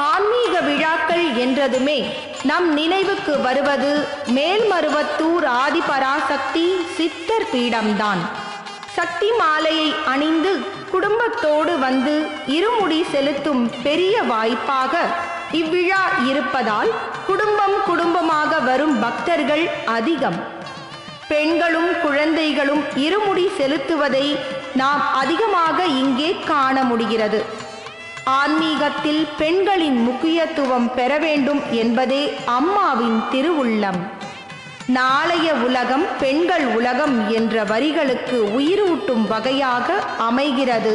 ஆன்மீக விழாக்கள் என்றதுமே நம் நினைவுக்கு வருவது மேல்மருவத்தூர் ஆதிபராசக்தி சித்தர் பீடம்தான். சக்தி மாலையை அணிந்து குடும்பத்தோடு வந்து இருமுடி செலுத்தும் பெரிய வாய்ப்பாக இவ்விழா இருப்பதால் குடும்பமாக வரும் பக்தர்கள் அதிகம். பெண்களும் குழந்தைகளும் இருமுடி செலுத்துவதை நாம் அதிகமாக இங்கே காண முடிகிறது. ஆன்மீகத்தில் பெண்களின் முக்கியத்துவம் பெற வேண்டும் என்பதே அம்மாவின் திருவுள்ளம். நாளைய உலகம் பெண்கள் உலகம் என்ற வரிகளுக்கு உயிரூட்டும் வகையாக அமைகிறது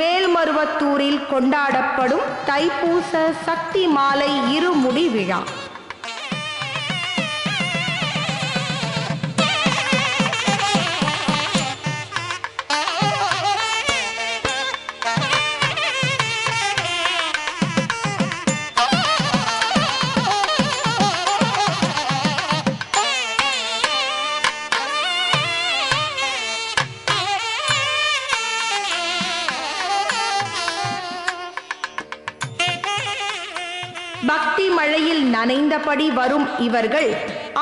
மேல்மருவத்தூரில் கொண்டாடப்படும் தைப்பூச சக்தி மாலை இருமுடி விழா. பக்தி மழையில் நனைந்தபடி வரும் இவர்கள்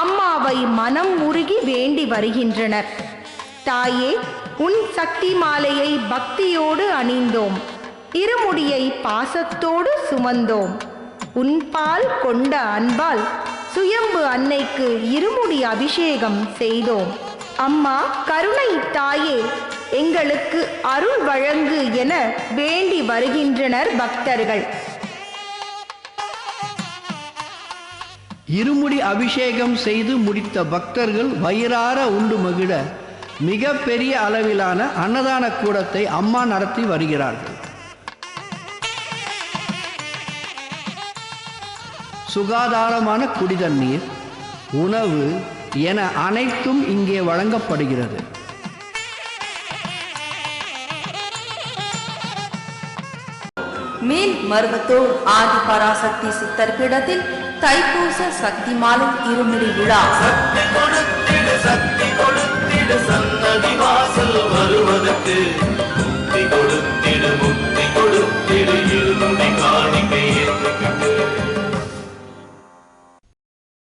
அம்மாவை மனம் உருகி வேண்டி வருகின்றனர். தாயே, உன் சக்தி மாலையை பக்தியோடு அணிந்தோம், இருமுடியை பாசத்தோடு சுமந்தோம், உன் பால் கொண்ட அன்பால் சுயம்பு அன்னைக்கு இருமுடி அபிஷேகம் செய்தோம். அம்மா கருணை தாயே, எங்களுக்கு அருள் வழங்கு என வேண்டி வருகின்றனர் பக்தர்கள். இருமுடி அபிஷேகம் செய்து முடித்த பக்தர்கள் வயிறார உண்டு மகிழ மிக பெரிய அளவிலான அன்னதான கூடத்தை அம்மா நடத்தி வருகிறார்கள். சுகாதாரமான குடிதண்ணீர், உணவு என அனைத்தும் இங்கே வழங்கப்படுகிறது. மேல்மருவத்தூர் ஆதிபராசக்தி சித்தர் பீடத்தில் தைப்பூச சக்தி மாலை இருமுடி விழா.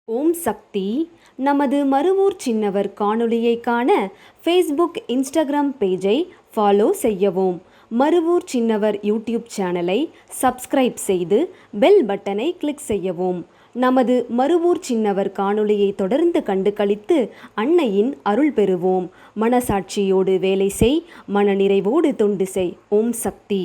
ஓம் சக்தி. நமது மருவூர் சின்னவர் காணொளியை காண ஃபேஸ்புக், இன்ஸ்டாகிராம் பேஜை ஃபாலோ செய்யவும். மருவூர் சின்னவர் யூடியூப் சேனலை சப்ஸ்கிரைப் செய்து பெல் பட்டனை கிளிக் செய்யவும். நமது மருவூர் சின்னவர் காணொளியை தொடர்ந்து கண்டு களித்து அன்னையின் அருள் பெறுவோம். மனசாட்சியோடு வேலை செய், மனநிறைவோடு தொண்டு செய். ஓம் சக்தி.